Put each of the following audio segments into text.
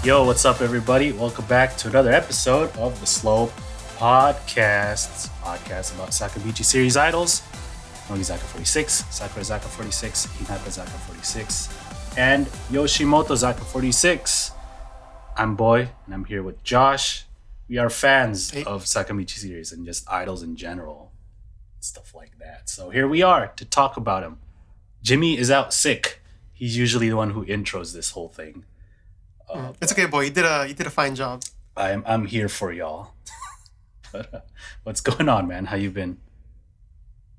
Yo, what's up, everybody? Welcome back to another episode of the Slow podcast about Sakamichi series idols, Nogizaka 46, Sakurazaka 46, Hinatazaka 46, and Yoshimotozaka 46. I'm Boy, and I'm here with Josh. We are fans of Sakamichi series and just idols in general, stuff like that. So here we are to talk about him. Jimmy is out sick. He's usually the one who intros this whole thing. It's okay, Boy. You did a fine job. I'm here for y'all. But, what's going on, man? How you been?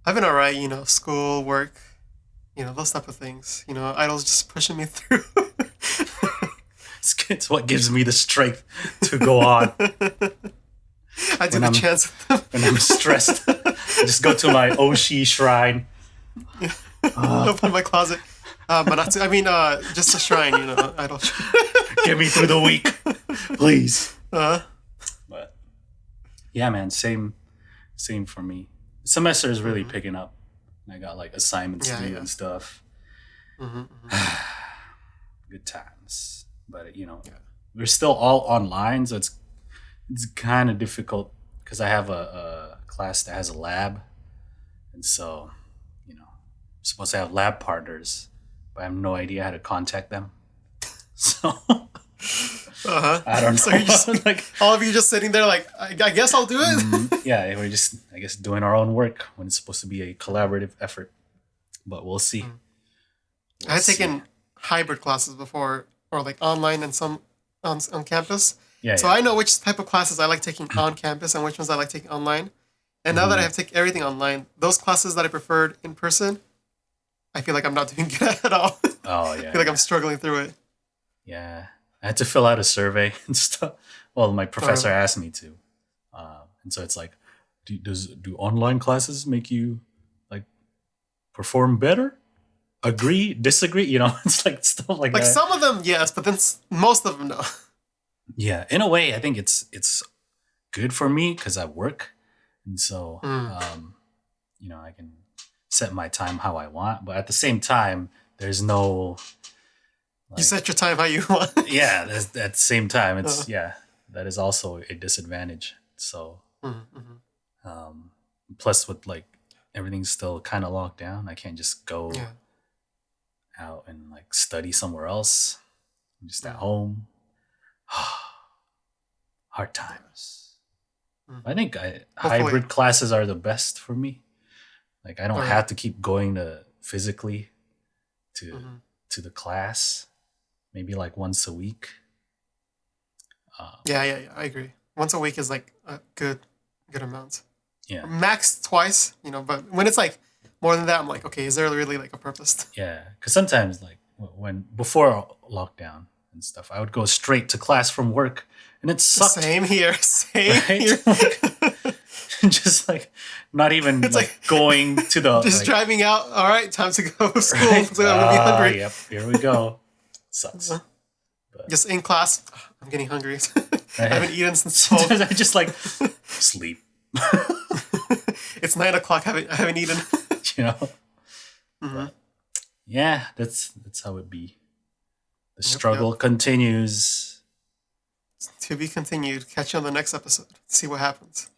I've been alright. School, work, those type of things. Idols just pushing me through. It's what gives me the strength to go on. I take a chance with them. When I'm stressed, I just go to my Oshi shrine. Open my closet. Just a shrine, idol shrine. Get me through the week, please. Uh-huh. But yeah, man, same for me. Semester is really picking up. I got like assignments to do and stuff. Good times, but we're still all online, so it's kind of difficult because I have a class that has a lab, and so I'm supposed to have lab partners, but I have no idea how to contact them. So I don't know. So you're just like all of you just sitting there like, I guess I'll do it. Yeah, we're just, I guess, doing our own work when it's supposed to be a collaborative effort. But we'll see. I had taken hybrid classes before, or like online and some on campus. So I know which type of classes I like taking on campus and which ones I like taking online. And now that I have taken everything online, those classes that I preferred in person, I feel like I'm not doing good at all. Oh, yeah. I feel like I'm struggling through it. Yeah. I had to fill out a survey and stuff. Well, my professor asked me to. And so it's like, do online classes make you like perform better? Agree? Disagree? It's like stuff like that. Like some of them, yes, but then most of them, no. Yeah. In a way, I think it's good for me because I work. And so, I can set my time how I want. But at the same time, there's no... you set your time how you want. Yeah, at the same time, it's that is also a disadvantage. So, plus with like everything's still kind of locked down, I can't just go out and like study somewhere else. I'm just at home. Hard times. I think hybrid classes are the best for me. Like I don't have to keep going to physically to the class. Maybe like once a week. Yeah, I agree. Once a week is like a good amount. Yeah. Max twice, but when it's like more than that, I'm like, okay, is there really like a purpose? Yeah, because sometimes like when before lockdown and stuff, I would go straight to class from work, and it sucked. Same here. Here. Just like not even it's like going to the just driving out. All right, time to go to school. Right? So I'm gonna be hungry. Yep, here we go. Sucks. But just in class, I'm getting hungry. I haven't eaten since 12. I just like sleep. It's 9 o'clock. I haven't eaten. But, yeah, that's how it be. The struggle continues. To be continued. Catch you on the next episode. See what happens.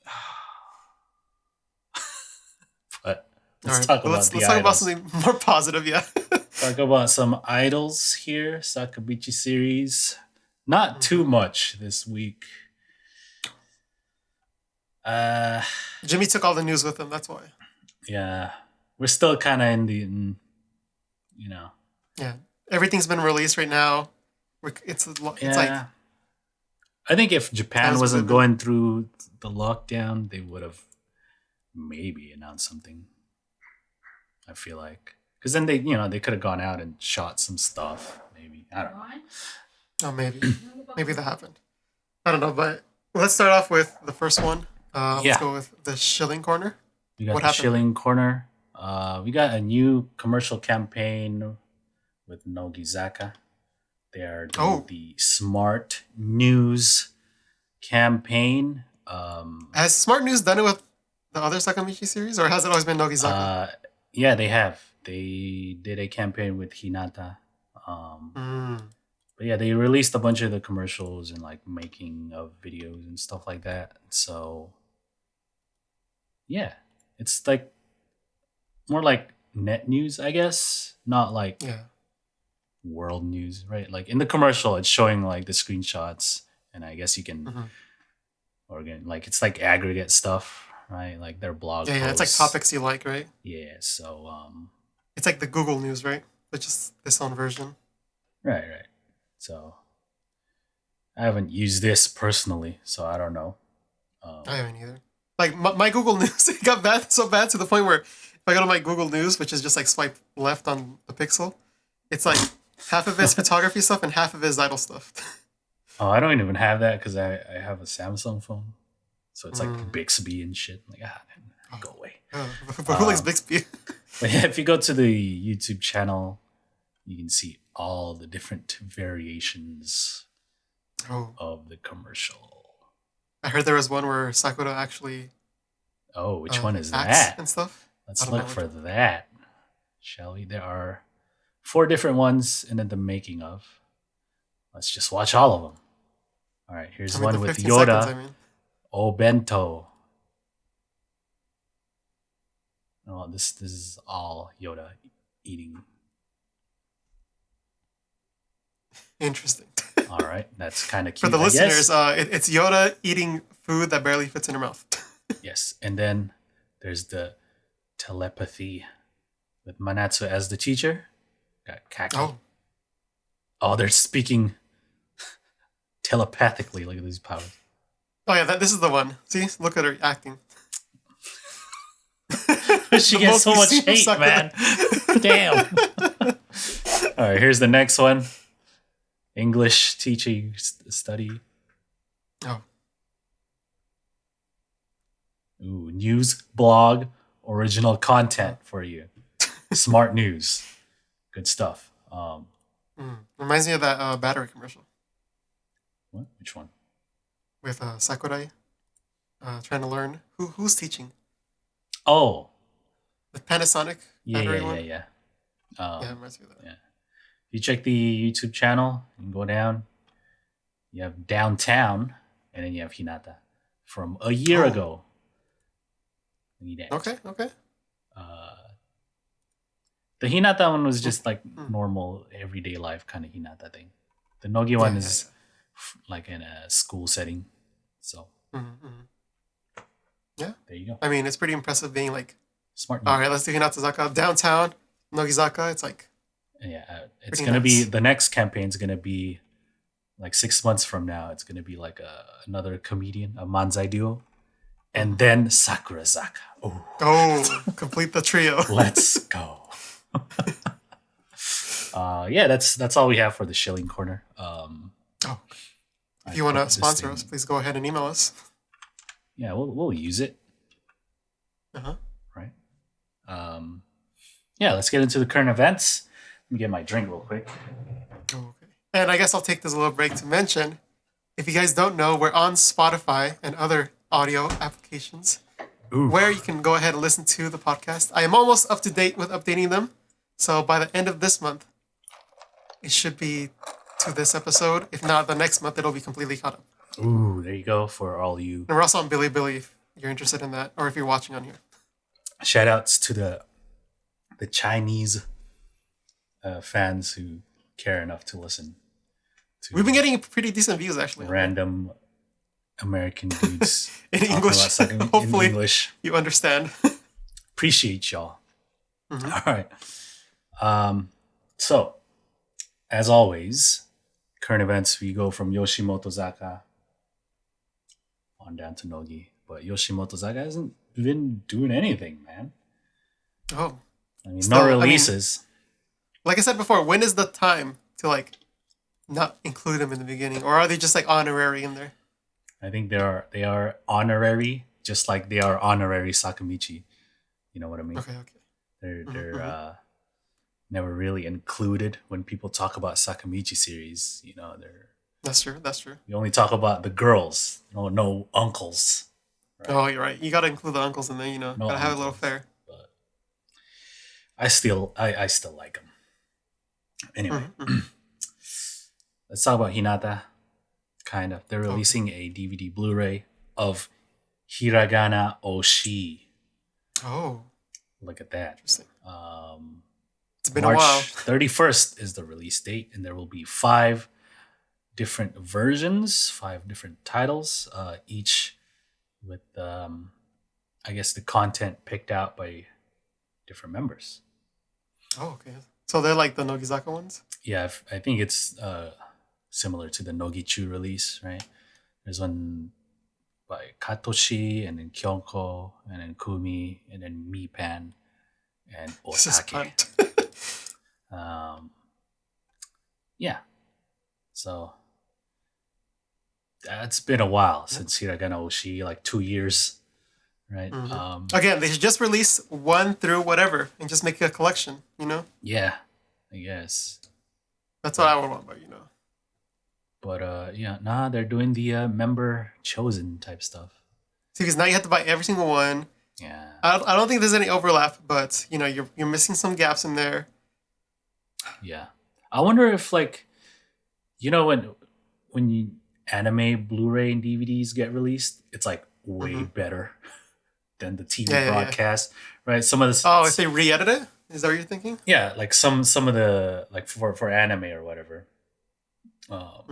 But let's talk about something more positive. Yeah. Talk about some idols here, Sakamichi series. Not too much this week. Jimmy took all the news with him, that's why. Yeah. We're still kind of in the, Yeah. Everything's been released right now. It's like... I think if Japan wasn't going through the lockdown, they would have maybe announced something. I feel like. Because then they could have gone out and shot some stuff. Maybe. I don't know. Oh, maybe. Maybe that happened. I don't know, but let's start off with the first one. Let's go with the Shilling Corner. We got the Shilling Corner. We got a new commercial campaign with Nogizaka. They are doing the SmartNews campaign. Has SmartNews done it with the other Sakamichi series, or has it always been Nogizaka? Yeah, they have. They did a campaign with Hinata. But But yeah, they released a bunch of the commercials and like making of videos and stuff like that. So yeah, it's like more like net news, I guess, not like world news, right? Like in the commercial, it's showing like the screenshots, and I guess you can organize, like it's like aggregate stuff, right? Like their blog posts. Yeah, it's like topics you like, right? Yeah, so it's like the Google News, right? But just its own version. Right. So I haven't used this personally, so I don't know. I haven't either. Like my Google News, it got so bad to the point where if I go to my Google News, which is just like swipe left on the Pixel, it's like half of it's photography stuff and half of it is idle stuff. Oh, I don't even have that because I have a Samsung phone, so it's like Bixby and shit. I'm like, go away. But who likes Bixby? But yeah, if you go to the YouTube channel, you can see all the different variations of the commercial. I heard there was one where Sakura actually. Oh, which one is that? And stuff. Let's look for that, shall we? There are 4 different ones, and then the making of. Let's just watch all of them. All right, here's one with Yoda. Obento. Oh, this is all Yoda eating. Interesting. All right, that's kind of cute. For the listeners, it's Yoda eating food that barely fits in her mouth. Yes, and then there's the telepathy with Manatsu as the teacher. Got Kaki. Oh, they're speaking telepathically. Look at these powers. Oh yeah, this is the one. See, look at her acting. She gets so much hate, man. Damn. All right, here's the next one. English teaching study. Oh. Ooh, news blog, original content for you. Smart news. Good stuff. Reminds me of that battery commercial. What? Which one? With Sakurai trying to learn. Who's teaching? Oh. The Panasonic battery one? Yeah. Yeah, it reminds me of that. Yeah. You check the YouTube channel and go down. You have Downtown, and then you have Hinata from a year ago. Okay. The Hinata one was just like normal, everyday life kind of Hinata thing. The Nogi one is like in a school setting. So, yeah. There you go. I mean, it's pretty impressive being like, smart. All right, let's do Hinatazaka. Downtown, Nogizaka. It's like, it's going to be, the next campaign is going to be like 6 months from now. It's going to be like another comedian, a manzai duo. And then Sakurazaka. Complete the trio. Let's go. That's all we have for the Shilling Corner. If you want to sponsor us, please go ahead and email us. Yeah, we'll use it. Right. Let's get into the current events. Let me get my drink real quick. Okay. And I guess I'll take this little break to mention, if you guys don't know, we're on Spotify and other audio applications where you can go ahead and listen to the podcast. I am almost up to date with updating them. So by the end of this month, it should be to this episode. If not, the next month, it'll be completely caught up. Ooh, there you go for all you. And we're also on Billy if you're interested in that, or if you're watching on here. Shout outs to the Chinese fans who care enough to listen. We've been getting pretty decent views, actually. Random American dudes in English. Hopefully, in English. You understand. Appreciate y'all. All right. So, as always, current events, we go from Yoshimotozaka on down to Nogi. But Yoshimotozaka hasn't been doing anything, man. Oh. I mean, no releases. Like I said before, when is the time to not include them in the beginning? Or are they just honorary in there? I think they are honorary, just like they are honorary Sakamichi. You know what I mean? Okay. They're never really included when people talk about Sakamichi series. You know, That's true. You only talk about the girls, no uncles. Right? Oh, you're right. You got to include the uncles in there. Got to have a little fair. But I still like them. Anyway, let's talk about Hinata. Kind of. They're releasing a DVD Blu-ray of Hiragana Oshi. Oh. Look at that. Interesting. It's been a while. March 31st is the release date, and there will be 5 different versions, 5 different titles, each with, I guess, the content picked out by different members. Oh, okay. So they're like the Nogizaka ones? Yeah, I think it's similar to the Nogichuu release, right? There's one by Katoshi, and then Kyonko, and then Kumi, and then Mipan, and Otake. Yeah. So that's been a while since Hiragana Oshi, like 2 years, right? Mm-hmm. Again, they should just release 1 through whatever and just make a collection, you know? Yeah, I guess. That's what I would want, but you know. But they're doing the member chosen type stuff. See, because now you have to buy every single one. Yeah. I don't think there's any overlap, but you know, you're missing some gaps in there. Yeah. I wonder if, like, you know, when you anime Blu-ray and DVDs get released, it's like way better than the TV broadcast, right? Some of the if they re-edit it, is that what you're thinking? Yeah, like some of the, like, for anime or whatever,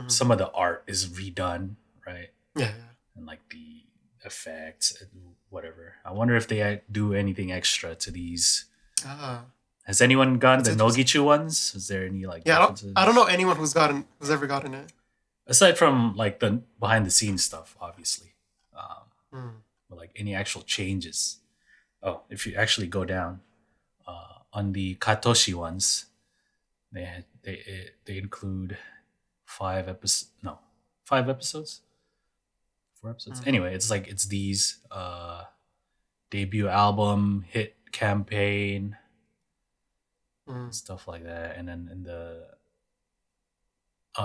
some of the art is redone, right? Yeah. And like the effects and whatever. I wonder if they do anything extra to these. Has anyone gotten the Nogichuu ones? Is there any like differences? I don't know anyone who's ever gotten it. Aside from like the behind the scenes stuff, obviously. But like any actual changes. Oh, if you actually go down on the Katoshi ones, they include 5 episodes. No, 5 episodes. 4 episodes. Anyway, it's these debut album, hit campaign, stuff like that, and then in the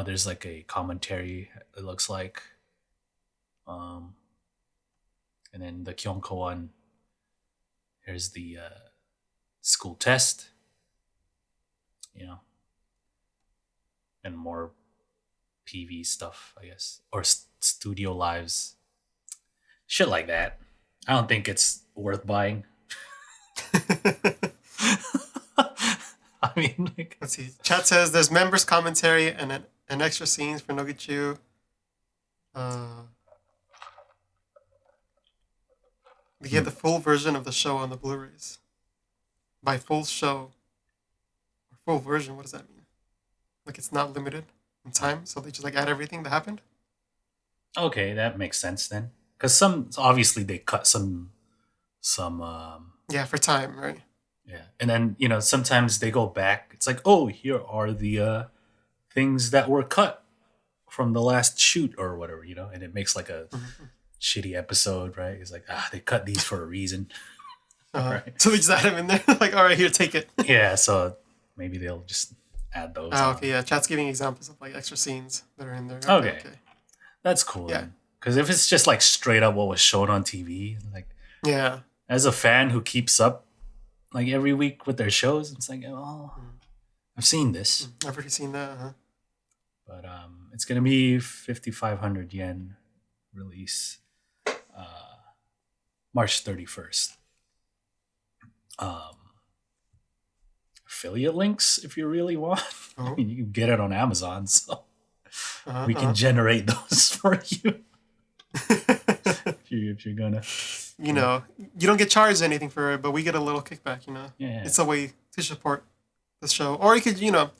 there's like a commentary. It looks like, and then the Kyonko one. Here's the school test, you know, and more PV stuff, I guess, or studio lives, shit like that. I don't think it's worth buying. I mean, like, let's see. Chat says there's members commentary and extra scenes for Nogichuu. We get the full version of the show on the Blu-rays. By full show or full version, what does that mean? Like it's not limited in time, so they just like add everything that happened. Okay, that makes sense then. Because some obviously they cut some. For time, right? Yeah, and then you know sometimes they go back. It's like, oh, here are the things that were cut from the last shoot or whatever, you know, and it makes like a shitty episode, right? It's like they cut these for a reason. Right. So they just add them in there, like, all right, here, take it. Yeah, so maybe they'll just add those. Okay, yeah. Chat's giving examples of like extra scenes that are in there. Okay. That's cool. Yeah. Because if it's just like straight up what was shown on TV, like, yeah, as a fan who keeps up like every week with their shows, it's like, oh, I've seen this. I've already seen that. But it's gonna be 5,500 yen release, March 31st. Affiliate links if you really want. I mean, you can get it on Amazon, so we can generate those for you. if you're gonna, you know, you don't get charged anything for it, but we get a little kickback. You know, yeah. It's a way to support the show, or you could, you know,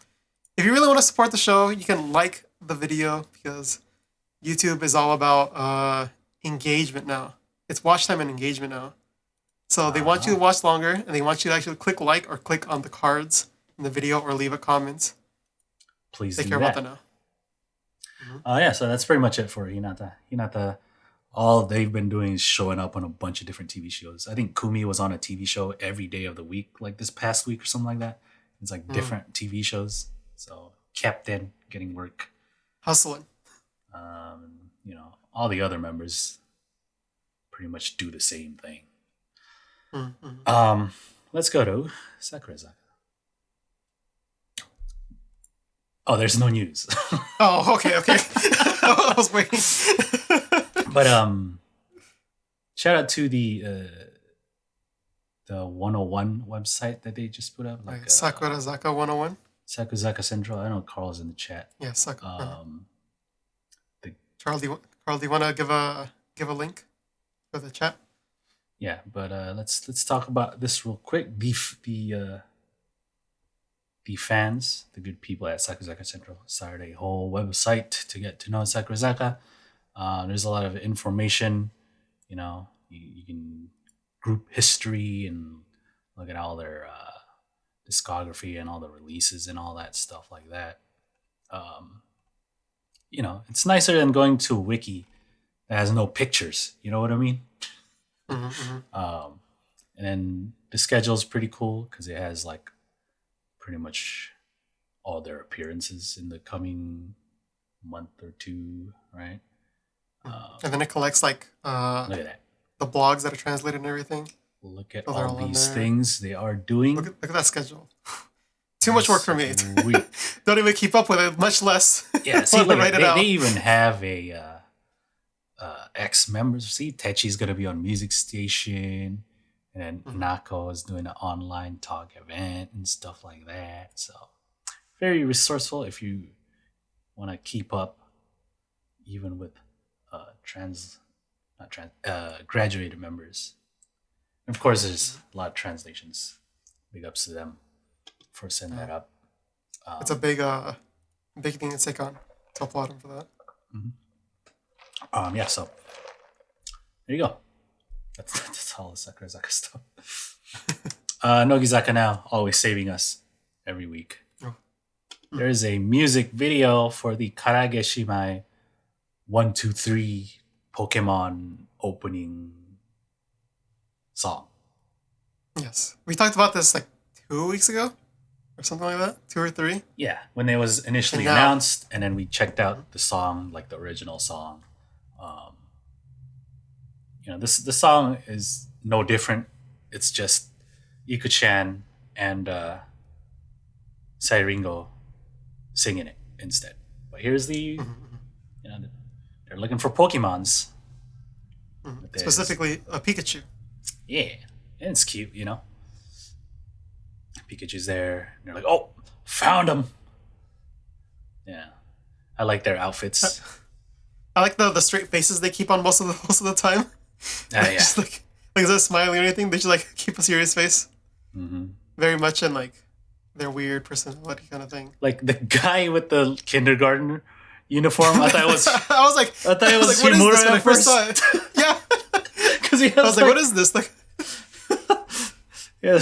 if you really want to support the show, you can like the video because YouTube is all about engagement now. It's watch time and engagement now. So they want you to watch longer, and they want you to actually click like or click on the cards in the video or leave a comment. Please they do care that. about that Mm-hmm. now. Yeah, so that's pretty much it for Hinata. Hinata, all they've been doing is showing up on a bunch of different TV shows. I think Kumi was on a TV show every day of the week, like this past week or something like that. It's like different TV shows. So kept in, getting work. Hustling. You know, all the other members pretty much do the same thing. Let's go to Sakurazaka. Oh, there's no news. Oh, okay. I was waiting. But shout out to the 101 website that they just put up, like Sakurazaka 101. Sakurazaka Central. I know Carl's in the chat. Yeah, Carl, do you want to give a link for the chat? Yeah, but let's talk about this real quick. The fans, the good people at Sakurazaka Central, started a whole website to get to know Sakurazaka. There's a lot of information. You can group history and look at all their discography and all the releases and all that stuff like that. It's nicer than going to a wiki that has no pictures. You know what I mean? Mm-hmm. And then the schedule is pretty cool because it has like pretty much all their appearances in the coming month or two, right? And then it collects like look at that. The blogs that are translated and everything. Look at all these things they are doing. Look at that schedule. Too much work for me. Don't even keep up with it, much less. Yeah, see, they even have a ex-members. See, Techi's going to be on Music Station. And then Nako is doing an online talk event and stuff like that. So very resourceful if you want to keep up even with graduated members. And of course, there's a lot of translations. Big ups to them for setting that up. It's a big thing to take on. To applaud them for that. Mm-hmm. So there you go. That's all the Sakurazaka stuff. Nogizaka now, always saving us every week. There is a music video for the Karaage Shimai 1, 2, 3 Pokemon opening song. Yes. We talked about this like 2 weeks ago or something like that. 2 or 3. Yeah, when it was initially announced, and then we checked out the song, like the original song. The song is no different. It's just Iko-chan and Sairingo singing it instead. But here's the, they're looking for Pokemons. Specifically a Pikachu. Yeah, and it's cute, Pikachu's there. And they're like, oh, found him. Yeah, I like their outfits. I like the straight faces they keep on most of the time. Yeah. Just like is that smiling or anything? They just like keep a serious face. Mm-hmm. Very much in like their weird personality kind of thing. Like the guy with the kindergarten uniform. I thought it was. I thought it was Himura what is this when at I first saw it. Yeah. Because I was like, what is this? Like, yeah.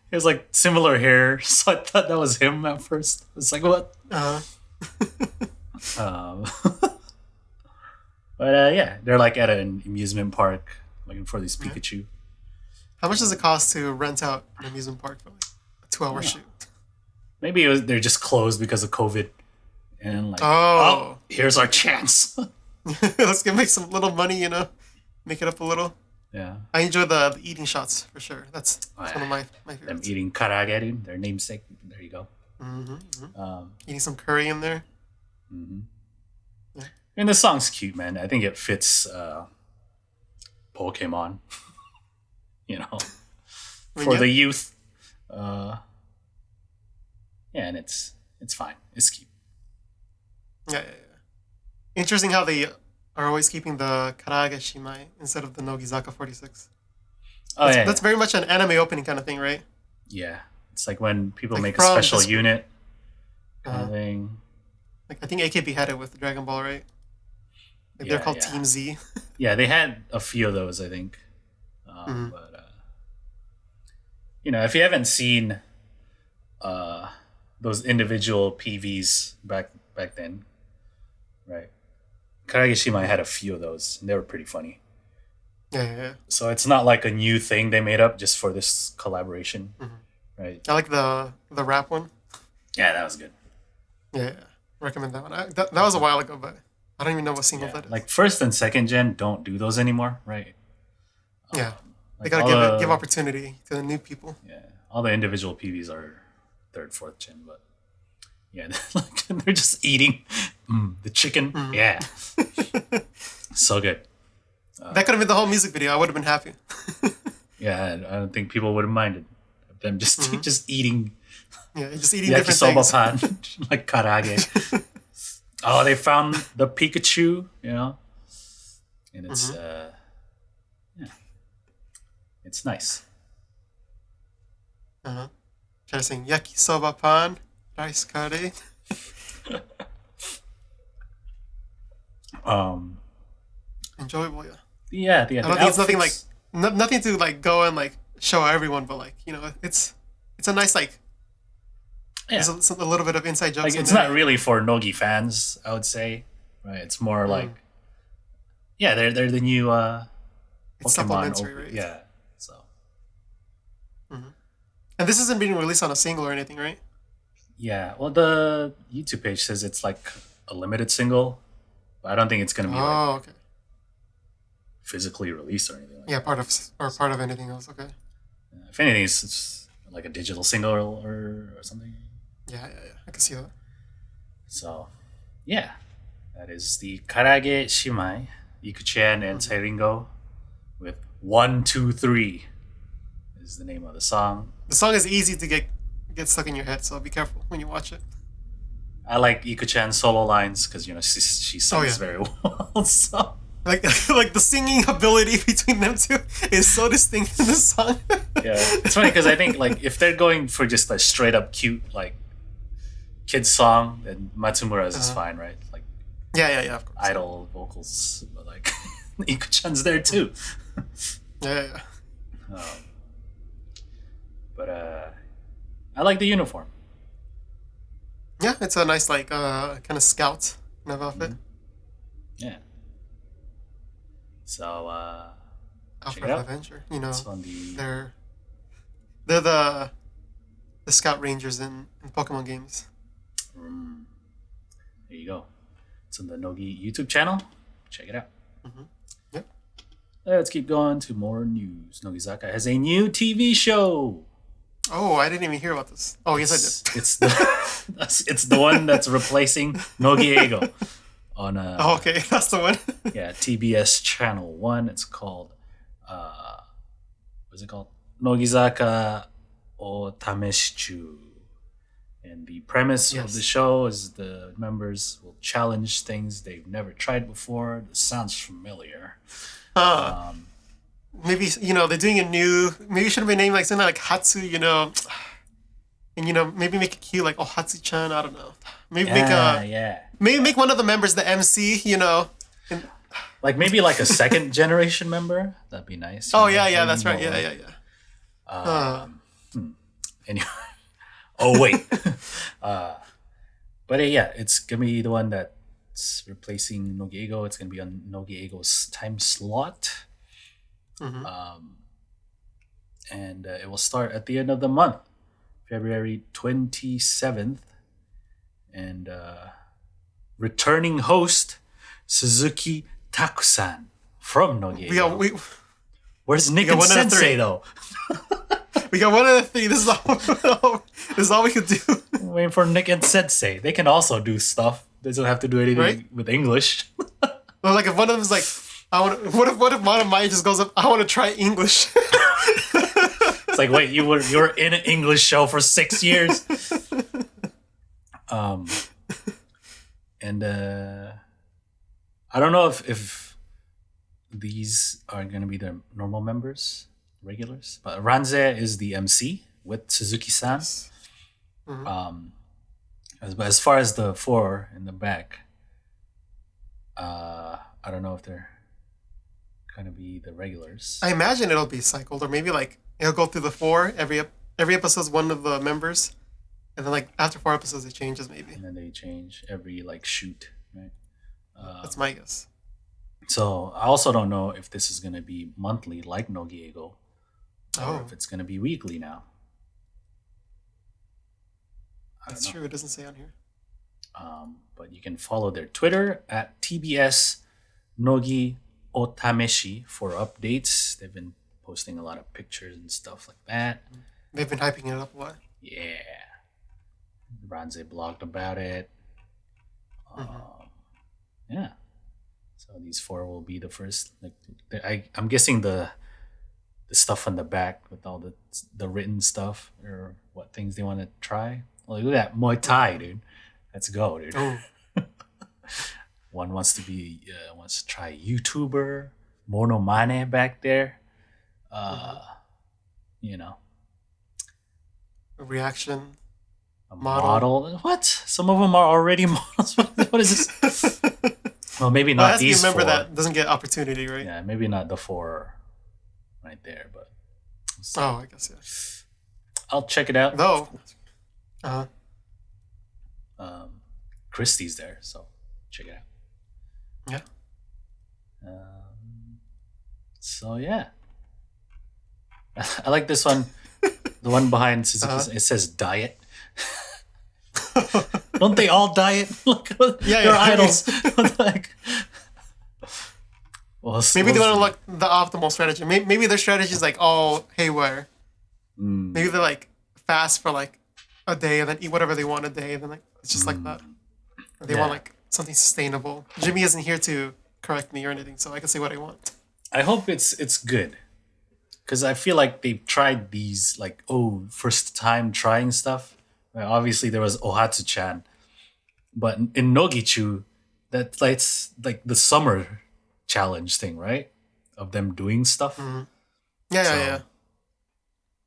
He has like similar hair, so I thought that was him at first. It's like what? But they're like at an amusement park looking for this Pikachu. How much does it cost to rent out an amusement park for like a 2-hour shoot? Maybe they're just closed because of COVID, and like, here's our chance. Let's make some little money, make it up a little. Yeah, I enjoy the eating shots for sure. That's one of my favorites. Them eating karaage, their namesake. There you go. Eating some curry in there. Mm-hmm. Yeah. And the song's cute, man. I think it fits Pokemon. For the youth. And it's fine. It's cute. Yeah. Interesting how they are always keeping the Karaage Shimai instead of the Nogizaka 46. That's very much an anime opening kind of thing, right? Yeah. It's like when people make a special unit kind of thing. Like I think AKB had it with Dragon Ball, right? Like they're called Team Z. Yeah, they had a few of those, I think. But if you haven't seen those individual PVs back then, right? Karaage Shimai had a few of those, and they were pretty funny. Yeah. So it's not like a new thing they made up just for this collaboration, right? I like the rap one. Yeah, that was good. Yeah. Recommend that one. That was a while ago, but I don't even know what single that is. Like first and second gen don't do those anymore, right? Yeah. They gotta give opportunity to the new people. Yeah. All the individual PVs are third, fourth gen, but Yeah, they're just eating the chicken. Mm-hmm. Yeah, so good. That could have been the whole music video. I would have been happy. Yeah, I don't think people would have minded them just eating. Yeah, just eating different things. Yakisoba pan, like karaage. Oh, they found the Pikachu, and it's it's nice. Trying to sing yakisoba pan, rice curry. Enjoyable, yeah. Yeah, I don't think it's nothing like nothing to like go and like show everyone, but like it's a nice like. Yeah. There's a little bit of inside jokes. Like it's not really for Nogi fans, I would say. Right? It's more like, they're the new Pokemon. It's supplementary, right? Yeah. So. Mm-hmm. And this isn't being released on a single or anything, right? Yeah. Well, the YouTube page says it's like a limited single, but I don't think it's gonna be physically released or anything. Part of anything else. Okay. If anything, it's like a digital single or something. Yeah. I can see that. So, yeah. That is the Karaage Shimai, Ikuchan and Sairingo with 1, 2, 3 is the name of the song. The song is easy to get stuck in your head, so be careful when you watch it. I like Ikuchan's solo lines because, she sings very well. So. Like the singing ability between them two is so distinct in this song. Yeah, it's funny because I think like if they're going for just a straight up cute like kids song, then Matsumura's is fine, right? Like of course. Idol vocals, but like Ikuchan's there too. Yeah. But I like the uniform. Yeah, it's a nice like kind of scout kind of outfit. Mm-hmm. Yeah. So Outfit of Adventure, they're the Scout Rangers in Pokemon games. There you go. It's on the Nogi YouTube channel. Check it out. Mm-hmm. Yep. Let's keep going to more news. Nogizaka has a new TV show. Oh, I didn't even hear about this. Oh, yes, I did. It's the one that's replacing Nogi on okay, that's the one. Yeah, TBS Channel 1. It's called what's it called? Nogizaka Otameshichuu. And the premise of the show is the members will challenge things they've never tried before. This sounds familiar. Maybe they're doing a new. Maybe it should have been named like something like Hatsu. And maybe make it cute like Hatsu-chan. I don't know. Maybe maybe make one of the members the MC. Like maybe like a second generation member. That'd be nice. Oh yeah, that's right. Yeah. Anyway. Oh wait. But it's gonna be the one that's replacing Nogi-Eigo. It's gonna be on Nogi-Eigo's time slot. Mm-hmm. And it will start at the end of the month, February 27th. And returning host Suzuki Takusan from Nogi-Eigo. Where's Nick and Sensei though? We got one of the three. This is all we could do. Waiting for Nick and Sensei. They can also do stuff. They don't have to do anything with English. Well, like if one of them is like, what if one of mine just goes up? I want to try English. It's like, wait, you were in an English show for 6 years. And I don't know if these are gonna be their normal members. Regulars, but Ranze is the MC with Suzuki-san. Mm-hmm. As far as the 4 in the back, I don't know if they're gonna be the regulars. I imagine it'll be cycled, or maybe like it'll go through the 4 every episode's one of the members, and then like after 4 episodes it changes maybe. And then they change every like shoot, right? That's my guess. So I also don't know if this is gonna be monthly like Nogi-Eigo. Or if it's going to be weekly now. That's true. It doesn't say on here. But you can follow their Twitter at TBS Nogi Otameshi for updates. They've been posting a lot of pictures and stuff like that. They've been hyping it up a lot. Yeah. Ranze blogged about it. Yeah. So these 4 will be the first. Like I'm guessing the stuff on the back with all the written stuff or what things they want to try. Well, look at that Muay Thai, dude. Let's go, dude. Oh. One wants to try YouTuber, Monomane back there. You know, a reaction. A model. What? Some of them are already models. What is this? Well, maybe not these 4. That doesn't get opportunity, right? Yeah, maybe not the 4 right there, but. Oh, I guess yeah. I'll check it out. No. Christie's there, so check it out. Yeah. So yeah, I like this one. The one behind it says diet. Don't they all diet? Look, they're idols. Like, well, maybe they want to look the optimal strategy. Maybe their strategy is like all haywire. Maybe they're like fast for like a day and then eat whatever they want a day and then like it's just like that. Or they want like something sustainable. Jimmy isn't here to correct me or anything, so I can say what I want. I hope it's good. Because I feel like they've tried these like first time trying stuff. Obviously there was Ohatsu-chan. But in Nogizaka, it's like the summer challenge thing, right? Of them doing stuff. Mm-hmm. Yeah.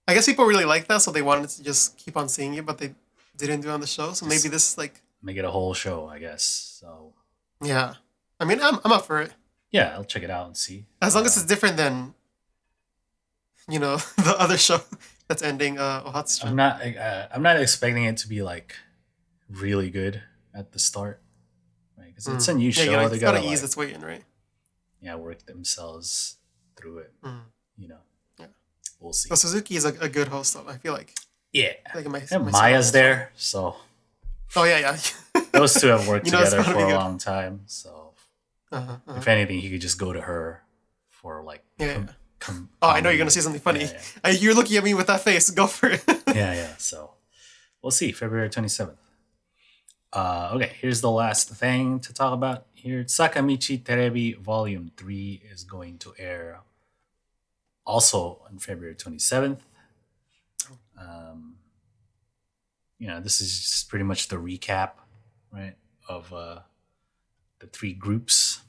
I guess people really like that, so they wanted to just keep on seeing it, but they didn't do it on the show. So maybe this is like make it a whole show, I guess. So yeah, I mean, I'm up for it. Yeah, I'll check it out and see. As long as it's different than the other show that's ending. Ohatsu. I'm not expecting it to be like really good at the start, right? Because it's a new show. They gotta ease its way in, right? Yeah, work themselves through it. Yeah, we'll see. So Suzuki is a good host, though. I feel like. Yeah, and Maya's there, so. Oh yeah. Those 2 have worked together for a long time, so. If anything, he could just go to her for like. I know you're gonna say something funny. Yeah. You're looking at me with that face. Go for it. yeah. So, we'll see. February 27th. Okay, here's the last thing to talk about here. Sakamichi Terebi Volume 3 is going to air also on February 27th. This is just pretty much the recap, right, of the 3 groups.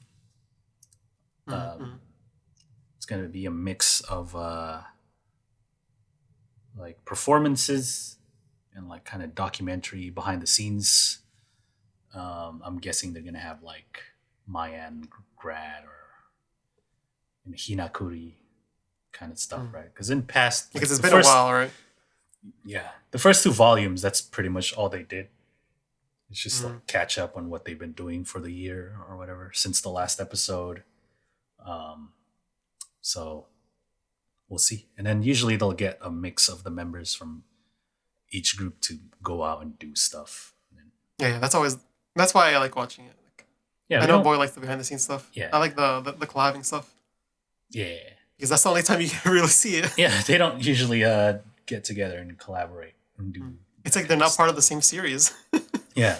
It's going to be a mix of like performances and like kind of documentary behind the scenes. I'm guessing they're going to have like Mayan grad or Hinakuri kind of stuff, right? Because in past... Because it's been a while, right? Yeah. The first 2 volumes, that's pretty much all they did. It's just like catch up on what they've been doing for the year or whatever since the last episode. So we'll see. And then usually they'll get a mix of the members from each group to go out and do stuff. Yeah, that's why I like watching it. I know Boy likes the behind the scenes stuff. Yeah. I like the collabing stuff. Yeah. Because that's the only time you can really see it. Yeah, they don't usually get together and collaborate and do. It's like they're not part of the same series. Yeah.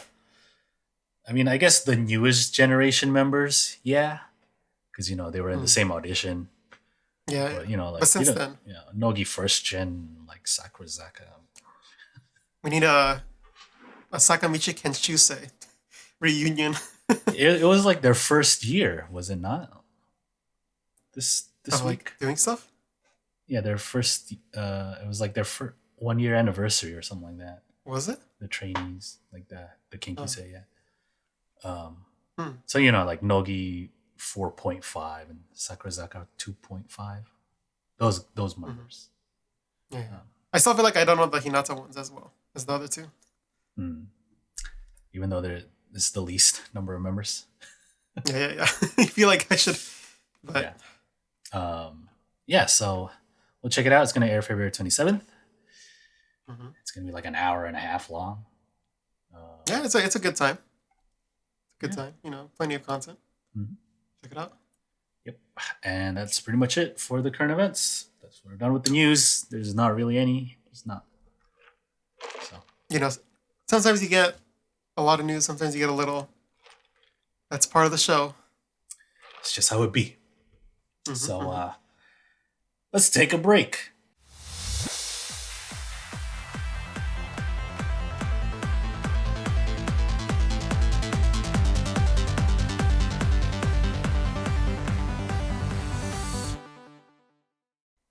I mean, I guess the newest generation members, yeah. Because, they were in the same audition. Yeah. But, but since then. Yeah, Nogi first gen, like Sakurazaka. We need a Sakamichi Terebi reunion. it was like their first year, was it not? This week? Like doing stuff? Yeah, their first, it was like their 1 year anniversary or something like that. Was it? The trainees, like the Kinkisei, yeah. So, like Nogi 4.5 and Sakurazaka 2.5. Those numbers. Yeah. I still feel like I don't know the Hinata ones as well as the other 2. Even though it's the least number of members. Yeah. I feel like I should. But yeah. So we'll check it out. It's going to air February 27th. It's going to be like an hour and a half long. Yeah, it's a good time. Good time. Plenty of content. Check it out. Yep. And that's pretty much it for the current events. We're done with the news. There's not really any. There's not. So. sometimes you get a lot of news, sometimes you get a little. That's part of the show. It's just how it be. So let's take a break.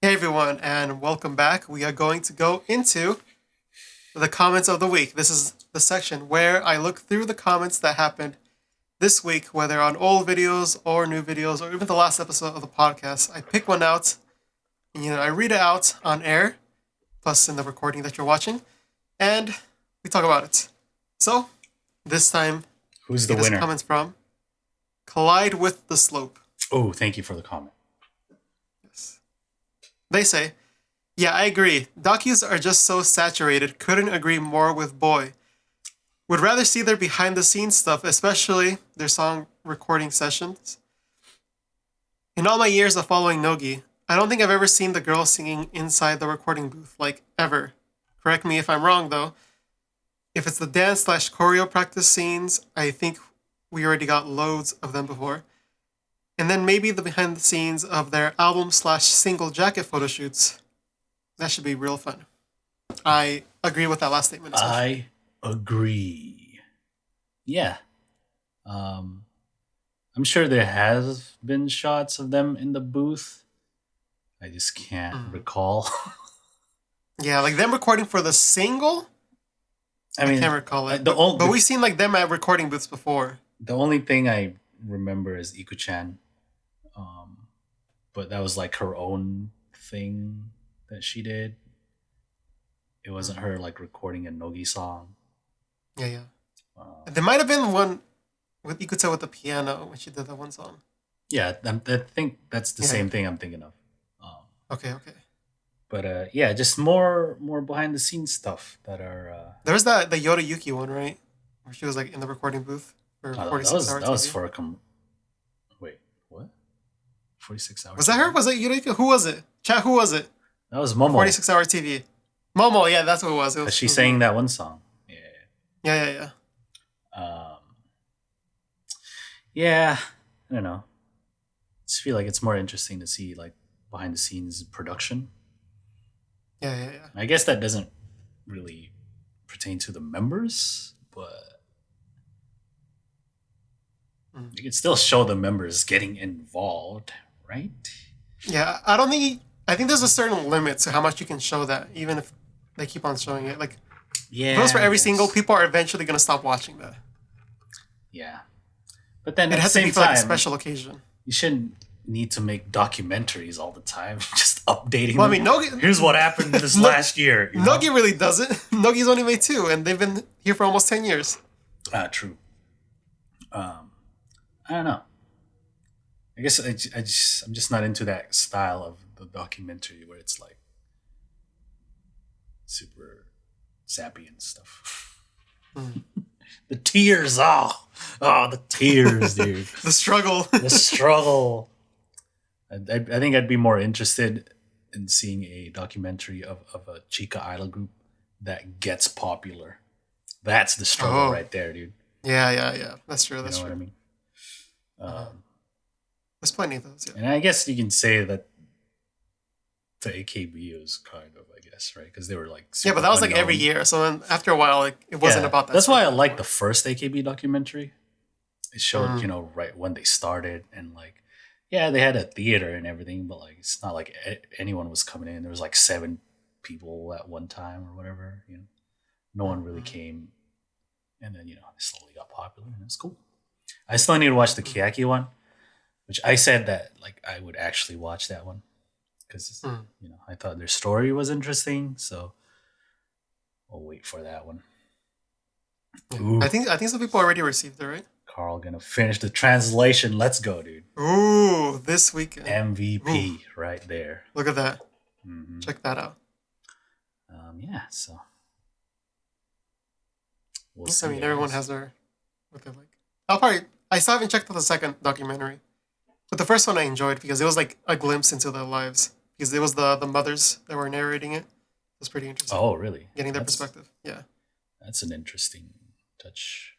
Hey everyone, and welcome back. We are going to go into the comments of the week. This is the section where I look through the comments that happened this week, whether on old videos or new videos, or even the last episode of the podcast. I pick one out, and I read it out on air, plus in the recording that you're watching, and we talk about it. So, this time, who's the winner? Comments from Collide with the Slope. Oh, thank you for the comment. They say, yeah, I agree. Docus are just so saturated. Couldn't agree more with Boy. Would rather see their behind-the-scenes stuff, especially their song recording sessions. In all my years of following Nogi, I don't think I've ever seen the girls singing inside the recording booth, like, ever. Correct me if I'm wrong, though. If it's the dance/choreo practice scenes, I think we already got loads of them before. And then maybe the behind the scenes of their album/single jacket photo shoots. That should be real fun. I agree with that last statement. I agree. Yeah. I'm sure there has been shots of them in the booth. I just can't recall. Yeah, like them recording for the single? I can't recall it. But we've seen like them at recording booths before. The only thing I remember is Ikuchan. But that was like her own thing that she did. It wasn't her like recording a Nogi song. Yeah. There might have been one with Ikuta with the piano when she did that one song. Yeah, I think that's the same thing I'm thinking of. Okay. But just more behind the scenes stuff that are. There was the Yoda Yuki one, right? Where she was like in the recording booth for 46 hours. That was for a Wait, what? 46 hours. Was that her? Was it Yoda Yuki? Who was it? Chat, who was it? That was Momo. 46-hour TV. Momo, yeah, that's what it was. But she sang that one song. Yeah. Yeah, I don't know. I just feel like it's more interesting to see like behind the scenes production. Yeah. I guess that doesn't really pertain to the members, but you can still show the members getting involved, right? Yeah, I think there's a certain limit to how much you can show that, even if they keep on showing it. Like, if it was for every single, people are eventually going to stop watching that. Yeah. But then it has to be for like a special occasion. You shouldn't need to make documentaries all the time, just updating well, I mean, Nogi, here's what happened this last year. Nogi really doesn't. Nogi's only made 2, and they've been here for almost 10 years. True. I don't know. I guess I'm just not into that style of the documentary where it's like super sappy and stuff. The tears, the tears, dude. The struggle. I think I'd be more interested in seeing a documentary of a Chica idol group that gets popular. That's the struggle right there, dude. Yeah. That's true. That's true. What I mean? There's plenty of those, yeah. And I guess you can say that the AKB was kind of, I guess, right? Because they were like but that was like every year. So then after a while, like it wasn't about that. That's why I like the first AKB documentary. It showed, right when they started, and like, they had a theater and everything, but like it's not like anyone was coming in. There was like 7 people at one time or whatever. No one really came, and then they slowly got popular, and it's cool. I still need to watch the Kiyaki one, which I said that like I would actually watch that one because I thought their story was interesting, so I'll wait for that one. I think some people already received it, right? Carl gonna finish the translation. Let's go, dude. Ooh, this weekend. MVP right there. Look at that. Check that out. So we'll see. I mean, everyone has their what they like. I still haven't checked out the second documentary, but the first one I enjoyed because it was like a glimpse into their lives. Because it was the mothers that were narrating it. It was pretty interesting. Oh, really? Getting their perspective. Yeah. That's an interesting touch.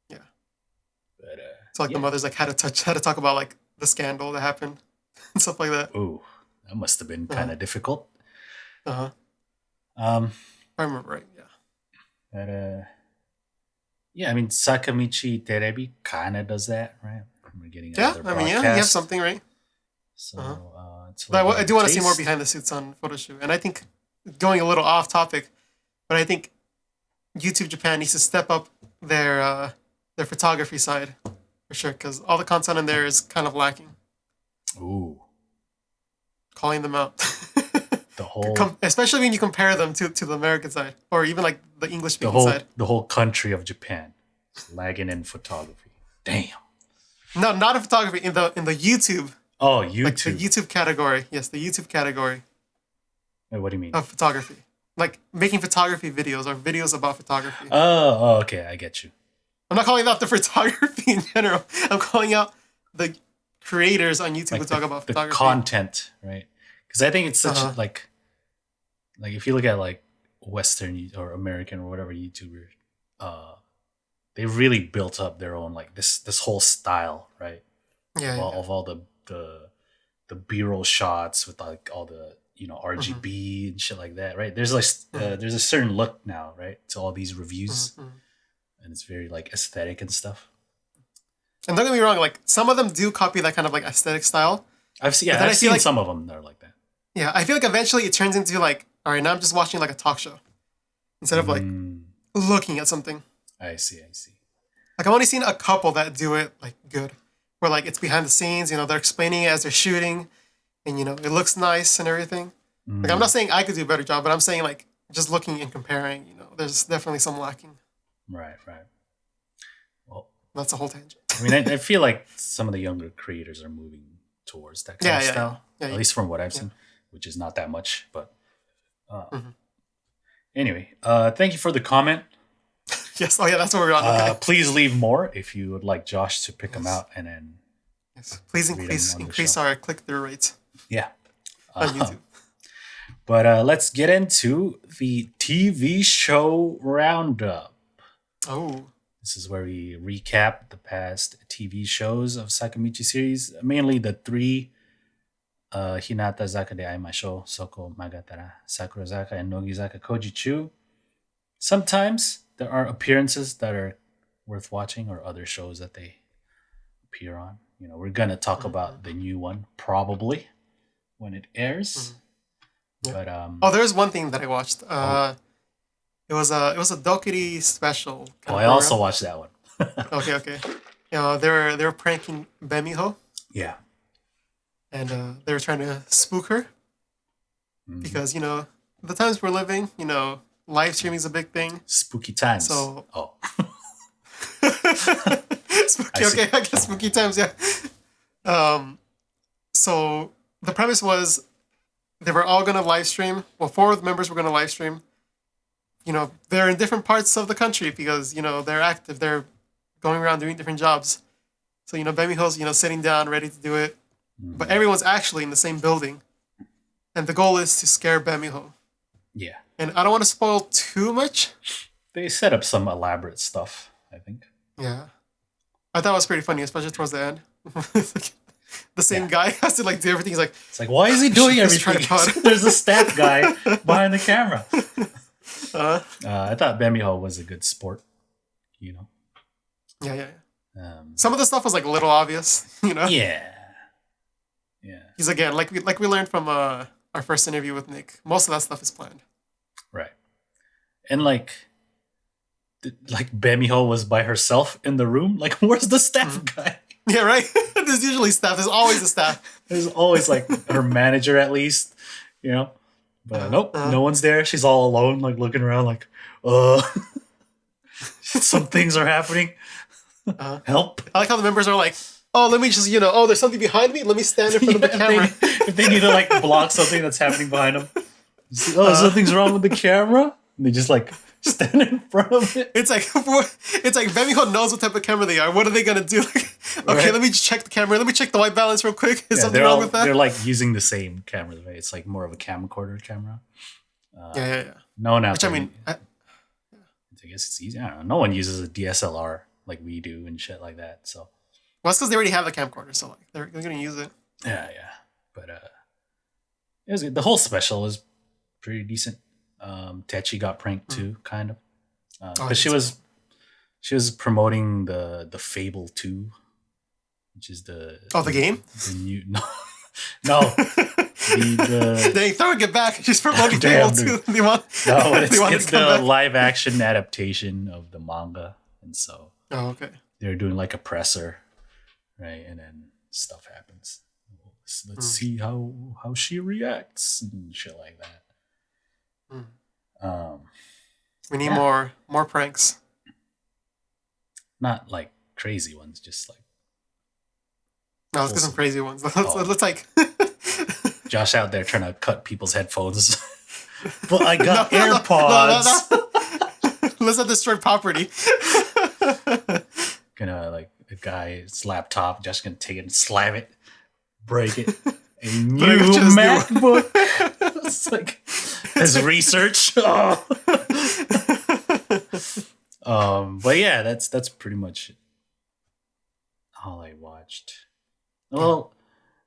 Yeah. But so like the mothers like had to talk about like the scandal that happened and stuff like that. Ooh, that must have been kind of difficult. I remember right. Yeah. But yeah, I mean Sakamichi Terebi kind of does that, right? We're getting you have something, right? So it's but I do want to see more behind the scenes on photo shoot, and I think going a little off topic, but I think YouTube Japan needs to step up their photography side for sure, because all the content in there is kind of lacking. Ooh, calling them out. The whole, especially when you compare them to the American side, or even like the English speaking side. The whole country of Japan lagging in photography. Damn. No, not in photography. In the YouTube. Oh, YouTube. Like the YouTube category. Yes, the YouTube category. Wait, what do you mean? Of photography, like making photography videos or videos about photography. Oh, okay, I get you. I'm not calling out the photography in general. I'm calling out the creators on YouTube who talk about photography. The content, right? Because I think it's such like if you look at like Western or American or whatever YouTubers, they really built up their own like this whole style, right? Of all the B-roll shots with like all the RGB and shit like that, right? There's like there's a certain look now, right, to all these reviews, and it's very like aesthetic and stuff. And don't get me wrong, like some of them do copy that kind of like aesthetic style. I've seen like, some of them that are like that. Yeah, I feel like eventually it turns into like, all right, now I'm just watching like a talk show instead of like looking at something. I see. Like I've only seen a couple that do it like good, where like it's behind the scenes, they're explaining it as they're shooting, and it looks nice and everything. Like I'm not saying I could do a better job, but I'm saying like just looking and comparing, there's definitely some lacking. Right. Well, that's a whole tangent. I mean, I feel like some of the younger creators are moving towards that kind of style, at least from what I've seen, which is not that much. But anyway, thank you for the comment. Yes. Oh, yeah. That's what we're on. Okay. Please leave more if you would like Josh to pick them out, and then please increase our click-through rates. Yeah, on YouTube. But let's get into the TV show roundup. Oh. This is where we recap the past TV shows of Sakamichi series, mainly the 3 Hinatazaka de Aimashou, Soko, Magattara, Sakurazaka, and Nogizaka Koujichuu. Sometimes there are appearances that are worth watching or other shows that they appear on. We're going to talk about the new one probably when it airs. But there's one thing that I watched. It was a Dokiri special. I also watched that one. Okay. They were pranking Bemiho. Yeah. And they were trying to spook her. Because, the times we're living, live streaming is a big thing. Spooky times. So spooky. Okay, I guess spooky times. Yeah. So the premise was they were all gonna live stream. Well, 4 of the members were gonna live stream. They're in different parts of the country because they're active. They're going around doing different jobs. So Bemiho's sitting down ready to do it, but everyone's actually in the same building, and the goal is to scare Bemiho. Yeah. And I don't want to spoil too much. They set up some elaborate stuff, I think. Yeah. I thought it was pretty funny, especially towards the end. The same guy has to do everything. He's like, it's like, why is he doing everything? There's a staff guy behind the camera. I thought Bemiho was a good sport, Yeah. Some of the stuff was a little obvious, Yeah. He's again like we learned from our first interview with Nick. Most of that stuff is planned. Right. And Bemiho was by herself in the room. Where's the staff guy? Yeah, right. There's usually staff. There's always a staff. There's always her manager at least, But nope, no one's there. She's all alone, looking around, some things are happening. Help! I like how the members are like, oh, let me just, there's something behind me. Let me stand in front of the camera. If they need to block something that's happening behind them, something's wrong with the camera, and they just stand in front of it. It's like Bemiho knows what type of camera they are. What are they gonna do? Okay, let me just check the camera. Let me check the white balance real quick. Is something wrong with that? They're using the same camera, right? It's more of a camcorder camera. Yeah. No, which I mean, I guess it's easy. I don't know. No one uses a DSLR like we do and shit like that. So, well, it's because they already have the camcorder, so like they're gonna use it. Yeah. But it was good. The whole special was pretty decent. Techi got pranked too, kind of, because she was promoting the Fable 2, which is the game. The new no. They throwing it back. She's promoting Fable 2. It's the live action adaptation of the manga, and so they're doing like a presser, right? And then stuff happens. Let's see how she reacts and shit like that. We need more pranks. Not like crazy ones, just like. No, let's get some crazy ones. Let's like. Josh out there trying to cut people's headphones. But I got AirPods. No. Let's not destroy property. Gonna like a guy's laptop. Just gonna take it and slam it, break it. A new MacBook. It's like his research. But yeah, that's pretty much all I watched. Well, I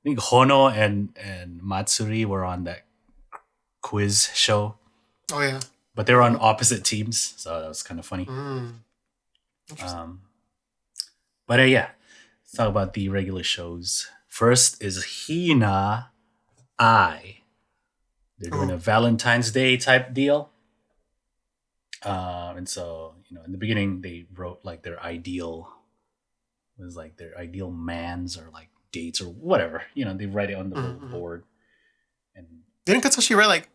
think Hono and Matsuri were on that quiz show. Oh yeah. But they were on opposite teams, so that was kind of funny. But yeah, let's talk about the regular shows. First is Hina I. They're doing a Valentine's Day type deal. And so, in the beginning they wrote like their ideal mans or like dates or whatever. They write it on the little board. And didn't Katsushi write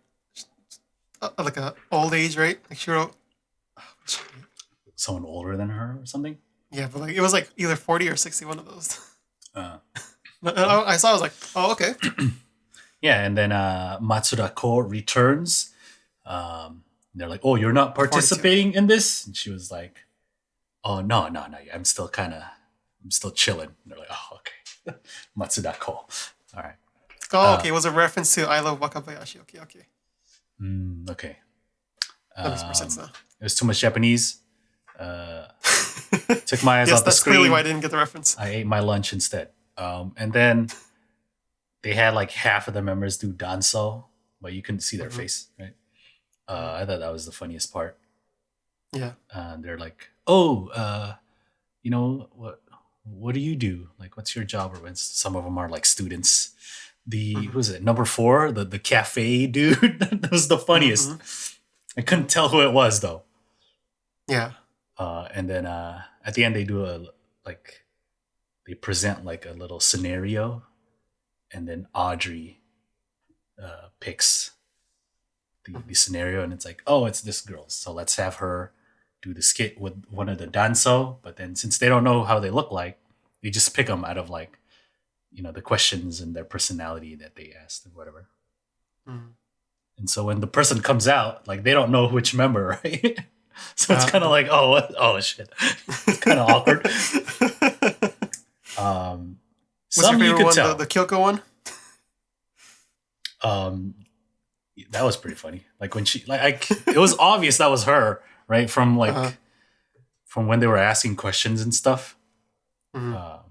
like a old age, right? Like she wrote someone older than her or something. Yeah, but like it was like either 40 or 60, one of those. I saw. I was like, oh, okay. Yeah, and then Matsurako returns. They're like, "Oh, you're not participating in this?" And she was like, "Oh, no. I'm still chilling." And they're like, "Oh, okay." Matsudako. All right. Oh, okay. It was a reference to I Love Wakabayashi. Okay. Okay. That makes more sense now. It was too much Japanese. Took my eyes off the screen. That's clearly why I didn't get the reference. I ate my lunch instead. And then they had like half of the members do danso, but you couldn't see their face, right? I thought that was the funniest part. Yeah. They're like, "Oh, what do you do? Like, what's your job?" Or when some of them are like students. Who was it? Number 4, the cafe dude. That was the funniest. I couldn't tell who it was though. Yeah. And then at the end they do they present like a little scenario, and then Audrey picks the scenario, and it's like, oh, it's this girl, so let's have her do the skit with one of the danso. But then since they don't know how they look like, they just pick them out of like, the questions and their personality that they asked or whatever. And so when the person comes out, like they don't know which member, right? So it's kind of like, oh shit, it's kind of awkward. What's your favorite one? Tell. The Kyoko one. That was pretty funny. Like when she, it was obvious that was her, right? From from when they were asking questions and stuff. I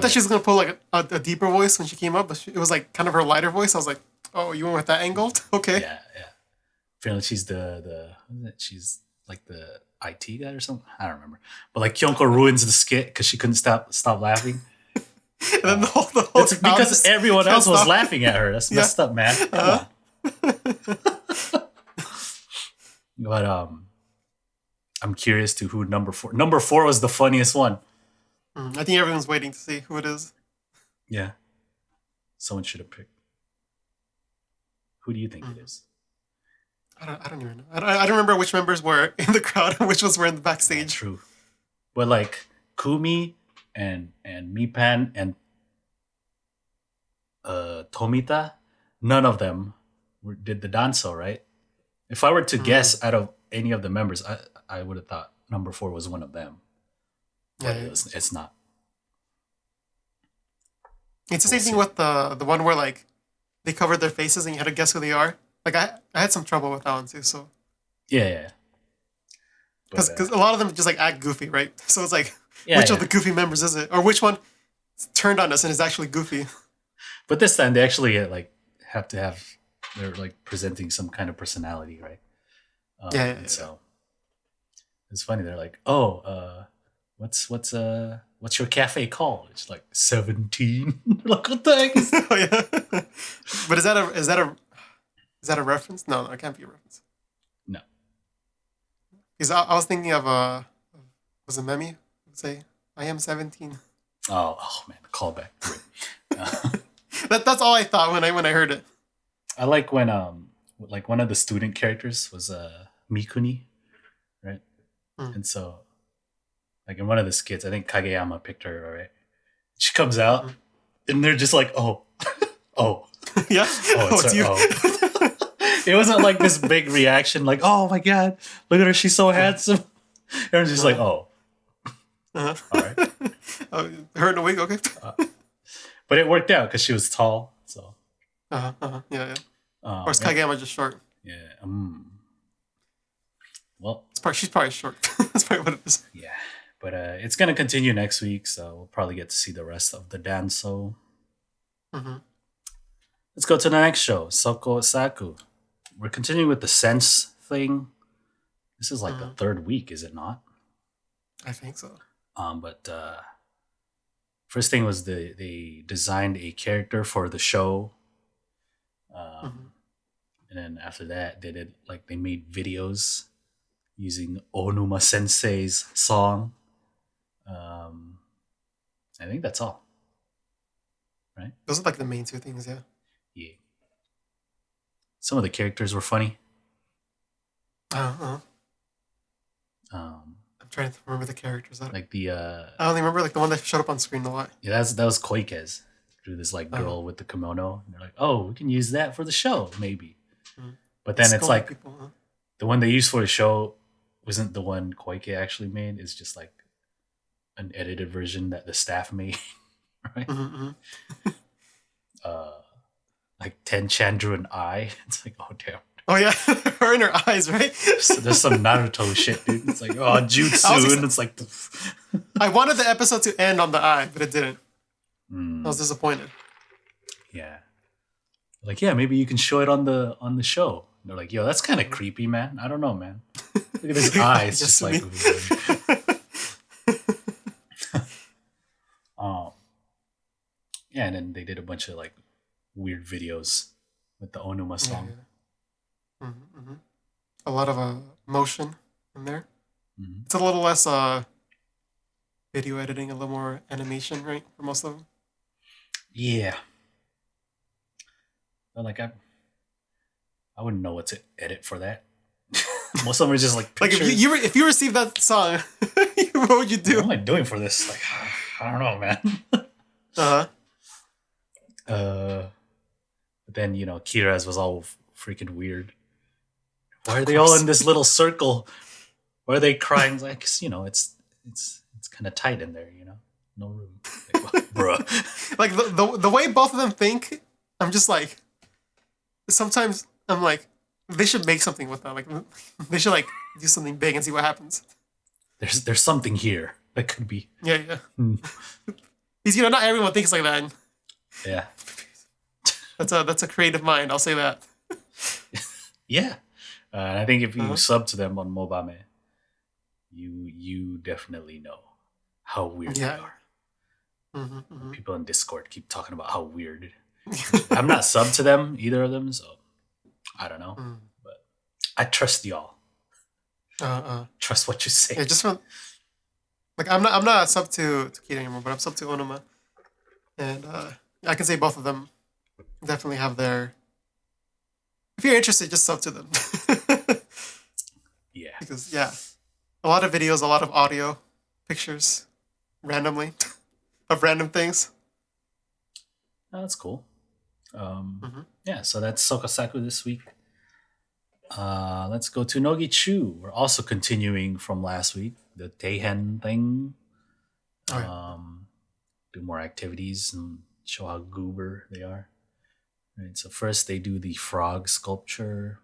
thought she was gonna pull like a deeper voice when she came up, but it was like kind of her lighter voice. I was like, oh, you went with that angle? Okay. Yeah. Apparently she's she's like the IT guy or something. I don't remember. But like Kyoko ruins the skit because she couldn't stop laughing. And then the whole it's because everyone else was laughing at her. That's messed up, man. Come on. But I'm curious to who number 4. Number 4 was the funniest one. I think everyone's waiting to see who it is. Yeah. Someone should have picked. Who do you think it is? I don't even know. I don't remember which members were in the crowd and which ones were in the backstage. True. But like Kumi and Mipan and Tomita, none of them did the danso, right? If I were to guess out of any of the members, I would have thought number 4 was one of them. But it's not. It's the same thing with the one where like they covered their faces and you had to guess who they are. Like I had some trouble with that one too. So yeah. Because a lot of them just like act goofy, right? So it's like, which of the goofy members is it, or which one turned on us and is actually goofy? But this time they actually like have to have, they're like presenting some kind of personality, right? So it's funny. They're like, what's your cafe called? It's like 17. Like, what the heck is that? Oh yeah. But is that a reference? No, it can't be a reference. No. Because I was thinking of was it Memi? Say, I am 17. Oh man, callback. That's all I thought when I heard it. I like when like one of the student characters was Mikuni, right? And so like in one of the skits, I think Kageyama picked her, right? She comes out and they're just like, oh. Yeah. It's you. It wasn't like this big reaction, like, oh my god, look at her, she's so handsome. Everyone's just like, oh. All right. Her in a wig, okay. But it worked out because she was tall, so. Yeah. Or is Kageyama just short? Yeah. Well, she's probably short. That's probably what it is. Yeah, but it's gonna continue next week, so we'll probably get to see the rest of the danso. Let's go to the next show, Soko Saku. We're continuing with the sense thing. This is like the third week, is it not? I think so. But first thing was they designed a character for the show. And then after that, they made videos using Onuma Sensei's song. I think that's all. Right? Those are like the main two things, yeah. Yeah. Some of the characters were funny. I'm trying to remember the characters. Like the I only remember like the one that showed up on screen a lot. Yeah, that was Koike's. Drew this like girl with the kimono. And they're like, oh, we can use that for the show, maybe. But then it's like people, the one they used for the show wasn't the one Koike actually made. It's just like an edited version that the staff made. Right? Like Ten Chandru and I. It's like, oh damn. Oh yeah, her and her eyes, right? There's some Naruto shit, dude. It's like, oh, jutsu, and it's like. I wanted the episode to end on the eye, but it didn't. I was disappointed. Yeah. Like, yeah, maybe you can show it on the show. And they're like, yo, that's kind of creepy, man. I don't know, man. Look at his eyes, just like. Yeah, and then they did a bunch of like weird videos with the Onuma song. Yeah. A lot of motion in there. It's a little less video editing, a little more animation, right, for most of them. Yeah. But like I wouldn't know what to edit for that. Most of them are just like pictures. Like if you received that song, what would you do? What am I doing for this? Like I don't know, man. But then Kira's was all freaking weird. Why are they all in this little circle? Why are they crying? Like, it's kind of tight in there, no room. Like, bruh. Like the way both of them think, I'm just like, sometimes I'm like, they should make something with that. Like, they should like do something big and see what happens. There's something here that could be. Yeah. Because not everyone thinks like that. Yeah. That's a creative mind. I'll say that. Yeah. And I think if you sub to them on Mobame, you definitely know how weird they are. People in Discord keep talking about how weird. I'm not sub to them, either of them, so I don't know. But I trust y'all. Trust what you say. Yeah, just from like I'm not a sub to Kira anymore, but I'm sub to Onuma, and I can say both of them definitely have their. If you're interested, just sub to them. Yeah. Because a lot of videos, a lot of audio, pictures, randomly, of random things. Oh, that's cool. Yeah, so that's Sokasaku this week. Let's go to Nogizaka. We're also continuing from last week, the Teihen thing. Do more activities and show how goober they are. Right, so first they do the frog sculpture.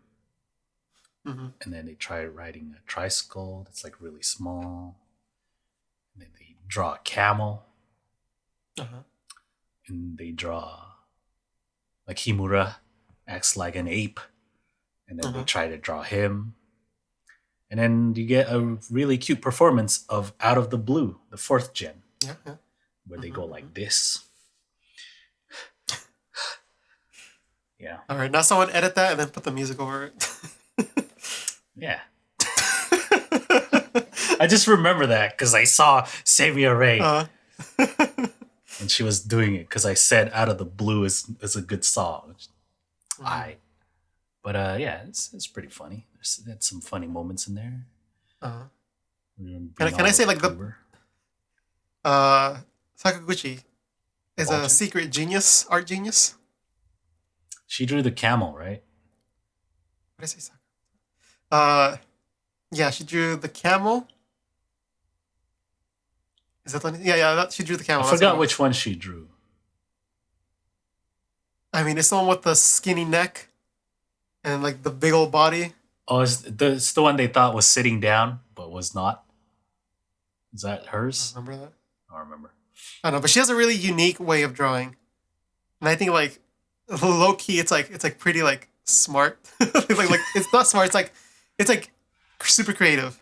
And then they try riding a tricycle that's like really small. And then they draw a camel. And they draw like Himura acts like an ape. And then they try to draw him. And then you get a really cute performance of Out of the Blue, the 4th gen. Where they go like this. Yeah. All right, now someone edit that and then put the music over it. Yeah. I just remember that because I saw Samia Ray. And she was doing it because I said Out of the Blue is a good song. But yeah, it's pretty funny. There's some funny moments in there. Can I say like the Sakaguchi is a secret genius, art genius? She drew the camel, right? What did I say? Yeah, she drew the camel. Is that the one? Yeah, she drew the camel. I forgot which one she drew. I mean, it's the one with the skinny neck and like the big old body. Oh, it's the one they thought was sitting down, but was not. Is that hers? Remember that? I don't remember. I don't know, but she has a really unique way of drawing, and I think like low key, it's like pretty like smart. like it's not smart. It's like super creative.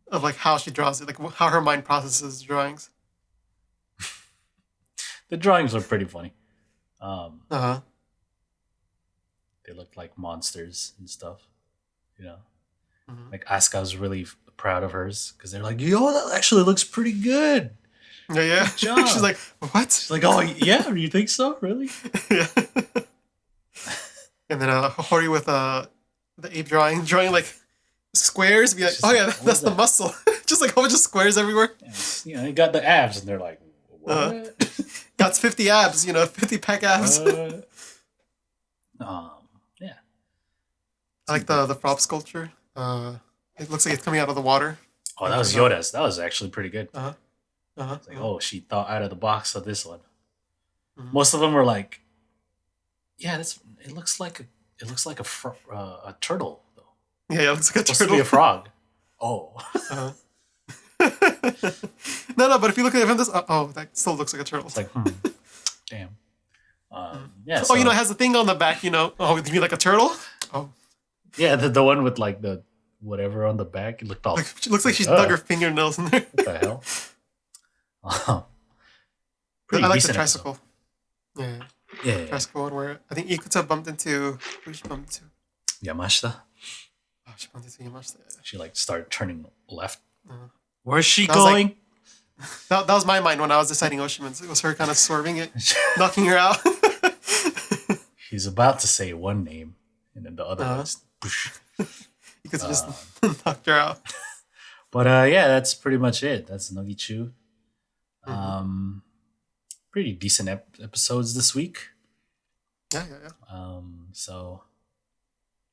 Of like how she draws it, like how her mind processes drawings. The drawings are pretty funny. They look like monsters and stuff, you know. Like Asuka was really proud of hers because they're like, "Yo, that actually looks pretty good." Yeah. Good job. She's like, "What?" She's like, "Oh yeah, you think so? Really?" Yeah. And then Hori with the ape drawing like squares. Be like, "Oh yeah, that's the muscle." Just like a whole bunch of squares everywhere. You know, they got the abs, and they're like, "What?" Got 50 abs, 50 pack abs. Yeah. I like the prop sculpture. It looks like it's coming out of the water. Oh, that was Yoda's. That was actually pretty good. It's like, oh, she thought out of the box of this one. Most of them were like, yeah, it looks like a turtle though. Yeah, it looks like a turtle. Supposed to be a frog. Oh. No, but if you look at it from this, that still looks like a turtle. It's like, damn. Yeah. So, it has the thing on the back. Oh, you mean like a turtle? Oh. Yeah, the one with like the whatever on the back. It looked all. It looks like she's dug her fingernails in there. What the hell? I like the tricycle. Episode. Yeah. Tricycle one where I think Ikuta bumped into. Who did she bump into? Yamashita. Oh, she bumped into Yamashita. She like started turning left. Where's she going? That was my mind when I was deciding Oshiman's. It was her kind of swerving it, knocking her out. She's about to say one name, and then the other one's. You could just knocked her out. But yeah, that's pretty much it. That's Nogizaka. Pretty decent episodes this week. Yeah. So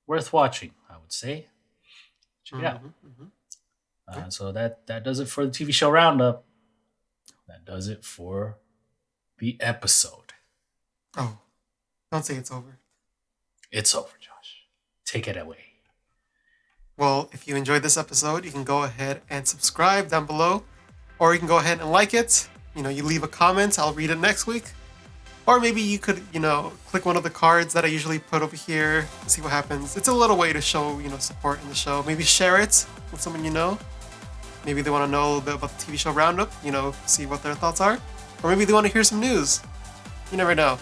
worth watching, I would say. Check it out. So that does it for the TV show roundup. That does it for the episode. Oh, don't say it's over. It's over, Josh. Take it away. Well, if you enjoyed this episode, you can go ahead and subscribe down below. Or you can go ahead and like it. You leave a comment. I'll read it next week. Or maybe you could, click one of the cards that I usually put over here and see what happens. It's a little way to show, support in the show. Maybe share it with someone you know. Maybe they want to know a little bit about the TV show roundup, see what their thoughts are. Or maybe they want to hear some news. You never know.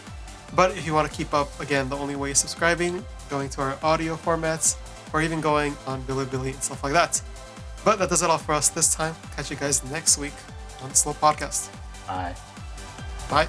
But if you want to keep up, again, the only way is subscribing, going to our audio formats, or even going on Bilibili and stuff like that. But that does it all for us this time. Catch you guys next week on the Slow Podcast. Bye. Bye.